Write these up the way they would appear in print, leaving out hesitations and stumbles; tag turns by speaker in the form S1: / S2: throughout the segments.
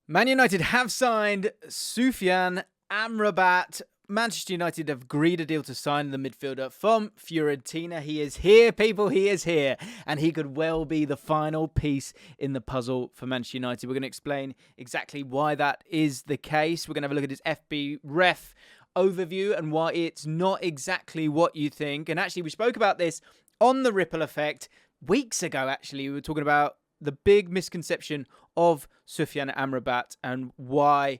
S1: Man United have signed Soufiane Amrabat. Manchester United have agreed a deal to sign the midfielder from Fiorentina. He is here, people. He is here. And he could well be the final piece in the puzzle for Manchester United. We're going to explain exactly why that is the case. We're going to have a look at his FB ref overview and why it's not exactly what you think. And actually, we spoke about this on the Ripple Effect weeks ago, actually. We were talking about the big misconception of Soufiane Amrabat and why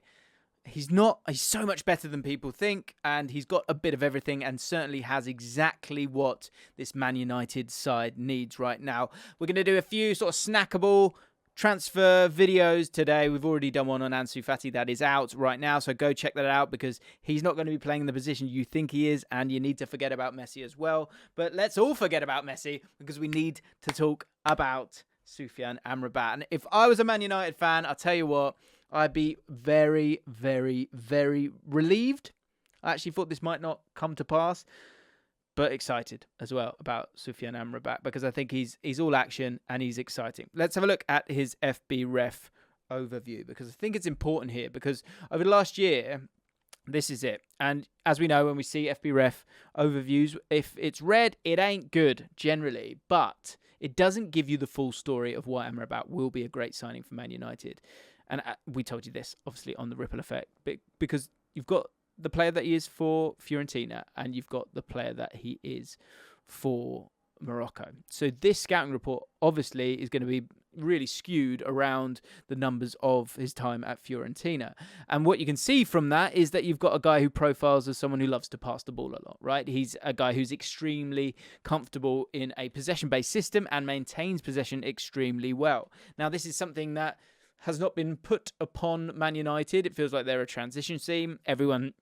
S1: he's so much better than people think, and he's got a bit of everything and certainly has exactly what this Man United side needs right now. We're going to do a few sort of snackable transfer videos today. We've already done one on Ansu Fati that is out right now, so go check that out because he's not going to be playing in the position you think he is, and you need to forget about Messi as well. But let's all forget about Messi because we need to talk about Soufiane Amrabat. And if I was a Man United fan, I'll tell you what, I'd be very, very, very relieved. I actually thought this might not come to pass, but excited as well about Soufiane Amrabat because I think he's all action and he's exciting. Let's have a look at his FB ref overview because I think it's important here because over the last year, this is it. And as we know, when we see FB ref overviews, if it's red, it ain't good generally, but it doesn't give you the full story of why Amrabat will be a great signing for Man United. And we told you this, obviously, on the Ripple Effect, because you've got the player that he is for Fiorentina and you've got the player that he is for Morocco. So this scouting report, obviously, is going to be really skewed around the numbers of his time at Fiorentina. And what you can see from that is that you've got a guy who profiles as someone who loves to pass the ball a lot, right? He's a guy who's extremely comfortable in a possession-based system and maintains possession extremely well. Now, this is something that has not been put upon Man United. It feels like they're a transition team. Everyone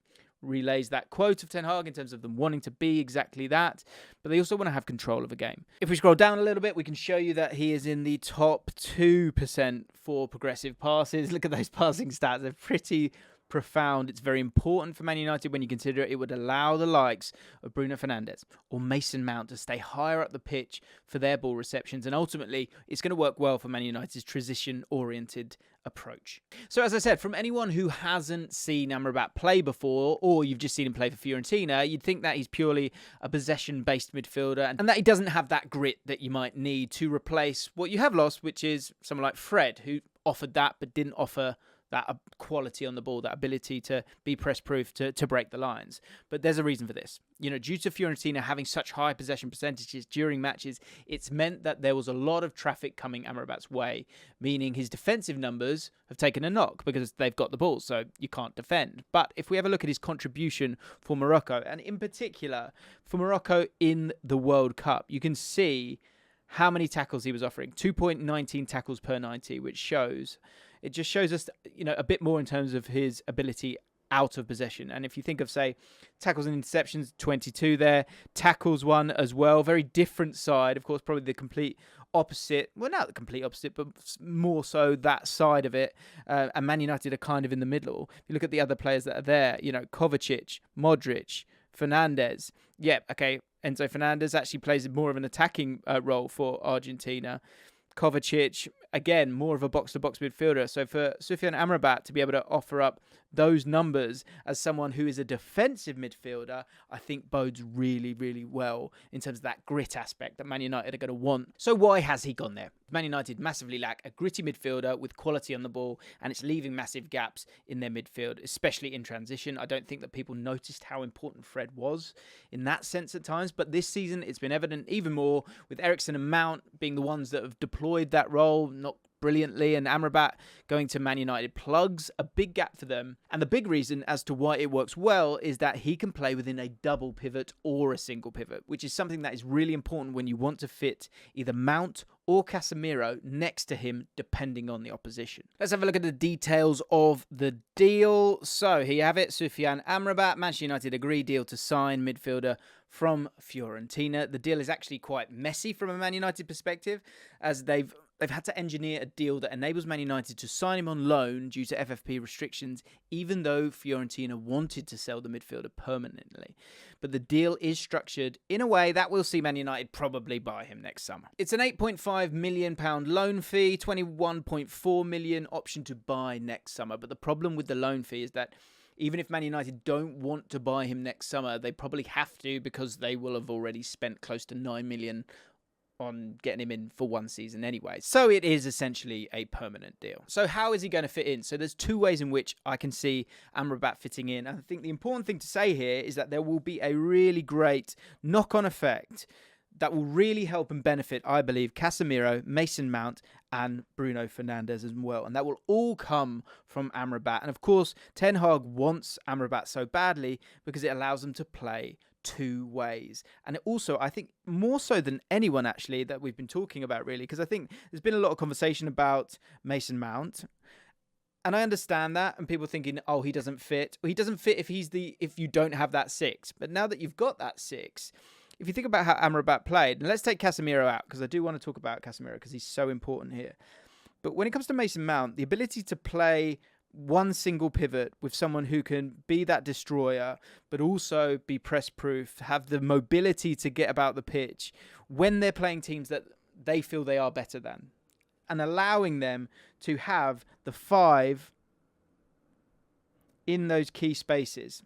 S1: relays that quote of Ten Hag in terms of them wanting to be exactly that, but they also want to have control of a game. If we scroll down a little bit, we can show you that he is in the top 2% for progressive passes. Look at those passing stats. They're pretty profound. It's very important for Man United when you consider it would allow the likes of Bruno Fernandes or Mason Mount to stay higher up the pitch for their ball receptions, and ultimately it's going to work well for Man United's transition-oriented approach. So as I said, from anyone who hasn't seen Amrabat play before, or you've just seen him play for Fiorentina, you'd think that he's purely a possession-based midfielder and that he doesn't have that grit that you might need to replace what you have lost, which is someone like Fred, who offered that but didn't offer that quality on the ball, that ability to be press-proof, to break the lines. But there's a reason for this. You know, due to Fiorentina having such high possession percentages during matches, it's meant that there was a lot of traffic coming Amrabat's way, meaning his defensive numbers have taken a knock because they've got the ball, so you can't defend. But if we have a look at his contribution for Morocco, and in particular for Morocco in the World Cup, you can see how many tackles he was offering. 2.19 tackles per 90, which shows... It just shows us, you know, a bit more in terms of his ability out of possession. And if you think of, say, tackles and interceptions, 22 there. Tackles one as well. Very different side. Of course, probably the complete opposite. Well, not the complete opposite, but more so that side of it. And Man United are kind of in the middle. If you look at the other players that are there, you know, Kovacic, Modric, Fernandes. Yeah, okay. Enzo Fernandez actually plays more of an attacking role for Argentina. Kovacic, again, more of a box-to-box midfielder. So for Soufiane Amrabat to be able to offer up those numbers as someone who is a defensive midfielder, I think bodes really, really well in terms of that grit aspect that Man United are going to want. So why has he gone there? Man United massively lack a gritty midfielder with quality on the ball, and it's leaving massive gaps in their midfield, especially in transition. I don't think that people noticed how important Fred was in that sense at times, but this season it's been evident even more with Eriksen and Mount being the ones that have deployed that role, not brilliantly, and Amrabat going to Man United plugs a big gap for them. And the big reason as to why it works well is that he can play within a double pivot or a single pivot, which is something that is really important when you want to fit either Mount or Casemiro next to him, depending on the opposition. Let's have a look at the details of the deal. So here you have it. Soufiane Amrabat, Manchester United agree deal to sign midfielder from Fiorentina. The deal is actually quite messy from a Man United perspective, as they've they've had to engineer a deal that enables Man United to sign him on loan due to FFP restrictions, even though Fiorentina wanted to sell the midfielder permanently. But the deal is structured in a way that will see Man United probably buy him next summer. It's an £8.5 million loan fee, £21.4 million option to buy next summer. But the problem with the loan fee is that even if Man United don't want to buy him next summer, they probably have to, because they will have already spent close to £9 million on getting him in for one season anyway. So it is essentially a permanent deal. So how is he going to fit in? So there's two ways in which I can see Amrabat fitting in. And I think the important thing to say here is that there will be a really great knock-on effect that will really help and benefit, I believe, Casemiro, Mason Mount, and Bruno Fernandes as well. And that will all come from Amrabat. And of course, Ten Hag wants Amrabat so badly because it allows them to play two ways. And it also, I think, more so than anyone actually that we've been talking about really, because I think there's been a lot of conversation about Mason Mount, and I understand that, and people thinking, oh, he doesn't fit. Well, he doesn't fit if you don't have that six. But now that you've got that six, if you think about how Amrabat played, and let's take Casemiro out, because I do want to talk about Casemiro because he's so important here. But when it comes to Mason Mount, the ability to play one single pivot with someone who can be that destroyer, but also be press-proof, have the mobility to get about the pitch when they're playing teams that they feel they are better than, and allowing them to have the five in those key spaces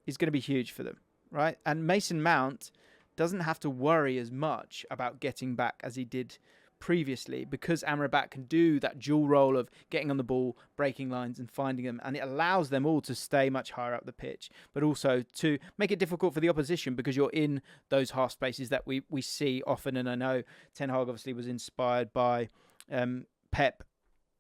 S1: is going to be huge for them, right? And Mason Mount doesn't have to worry as much about getting back as he did previously, because Amrabat can do that dual role of getting on the ball, breaking lines and finding them, and it allows them all to stay much higher up the pitch, but also to make it difficult for the opposition because you're in those half spaces that we see often. And I know Ten Hag obviously was inspired by Pep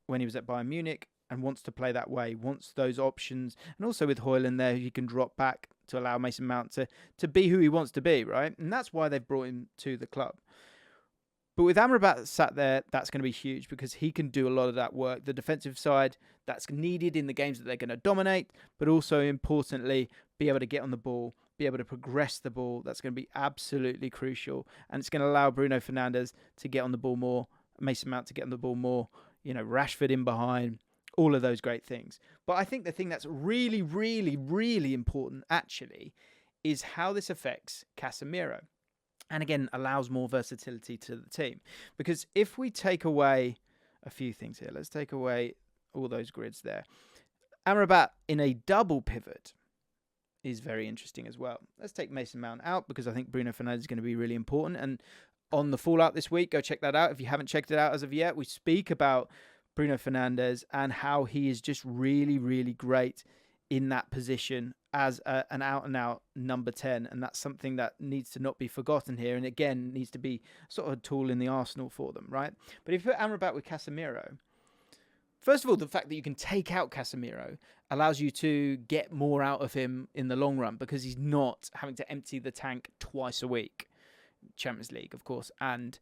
S1: when he was at Bayern Munich and wants to play that way, wants those options, and also with Højlund there, he can drop back to allow Mason Mount to be who he wants to be, right? And that's why they've brought him to the club. But with Amrabat sat there, that's going to be huge because he can do a lot of that work. The defensive side, that's needed in the games that they're going to dominate, but also importantly, be able to get on the ball, be able to progress the ball. That's going to be absolutely crucial. And it's going to allow Bruno Fernandes to get on the ball more, Mason Mount to get on the ball more, Rashford in behind, all of those great things. But I think the thing that's really, really, really important actually is how this affects Casemiro. And again, allows more versatility to the team. Because if we take away a few things here, let's take away all those grids there. Amrabat in a double pivot is very interesting as well. Let's take Mason Mount out because I think Bruno Fernandes is going to be really important. And on the Fallout this week, go check that out. If you haven't checked it out as of yet, we speak about Bruno Fernandes and how he is just really, really great in that position as an out-and-out number 10. And that's something that needs to not be forgotten here. And again, needs to be sort of a tool in the arsenal for them, right? But if you put Amrabat with Casemiro, first of all, the fact that you can take out Casemiro allows you to get more out of him in the long run because he's not having to empty the tank twice a week. Champions League, of course, and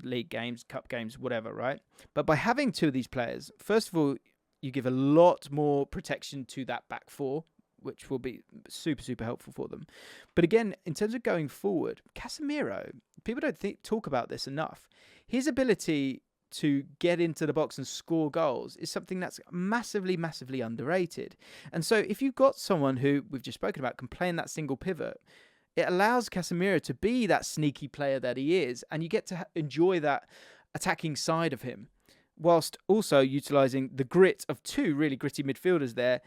S1: league games, cup games, whatever, right? But by having two of these players, first of all, you give a lot more protection to that back four, which will be super, super helpful for them. But again, in terms of going forward, Casemiro, people don't talk about this enough. His ability to get into the box and score goals is something that's massively, massively underrated. And so if you've got someone who we've just spoken about can play in that single pivot, it allows Casemiro to be that sneaky player that he is, and you get to enjoy that attacking side of him, whilst also utilising the grit of two really gritty midfielders there,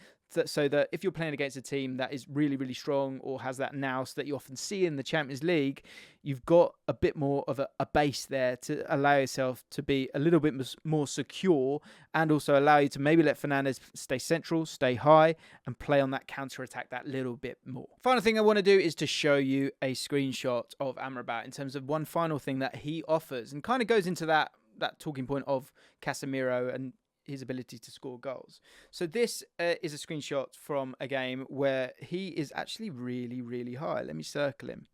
S1: so that if you're playing against a team that is really, really strong or has that nous that you often see in the Champions League, you've got a bit more of a base there to allow yourself to be a little bit more secure and also allow you to maybe let Fernandes stay central, stay high and play on that counter-attack that little bit more. Final thing I want to do is to show you a screenshot of Amrabat in terms of one final thing that he offers and kind of goes into that talking point of Casemiro and his ability to score goals. So this is a screenshot from a game where he is actually really, really high. Let me circle him.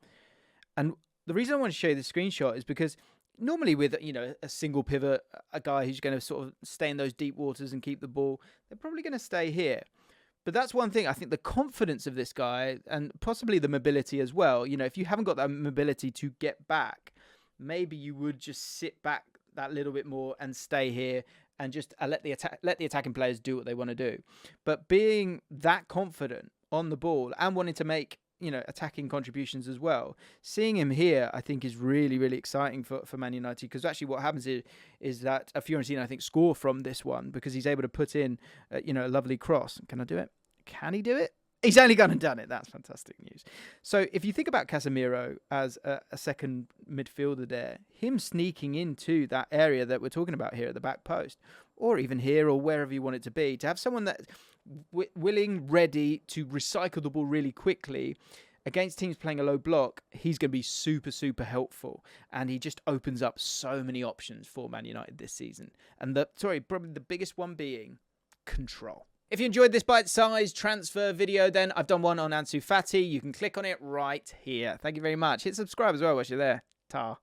S1: And the reason I want to show you the screenshot is because normally with, a single pivot, a guy who's going to sort of stay in those deep waters and keep the ball, they're probably going to stay here. But that's one thing. I think the confidence of this guy and possibly the mobility as well, if you haven't got that mobility to get back, maybe you would just sit back that little bit more and stay here and just let the attacking players do what they want to do. But being that confident on the ball and wanting to make, attacking contributions as well, seeing him here, I think, is really, really exciting for Man United, because actually what happens is that Fiorentina, I think, score from this one because he's able to put in, a lovely cross. Can I do it? Can he do it? He's only gone and done it. That's fantastic news. So if you think about Casemiro as a second midfielder there, him sneaking into that area that we're talking about here at the back post, or even here or wherever you want it to be, to have someone that's willing, ready to recycle the ball really quickly against teams playing a low block, he's going to be super, super helpful. And he just opens up so many options for Man United this season. And probably the biggest one being control. If you enjoyed this bite-sized transfer video, then I've done one on Ansu Fati. You can click on it right here. Thank you very much. Hit subscribe as well while you're there. Ta.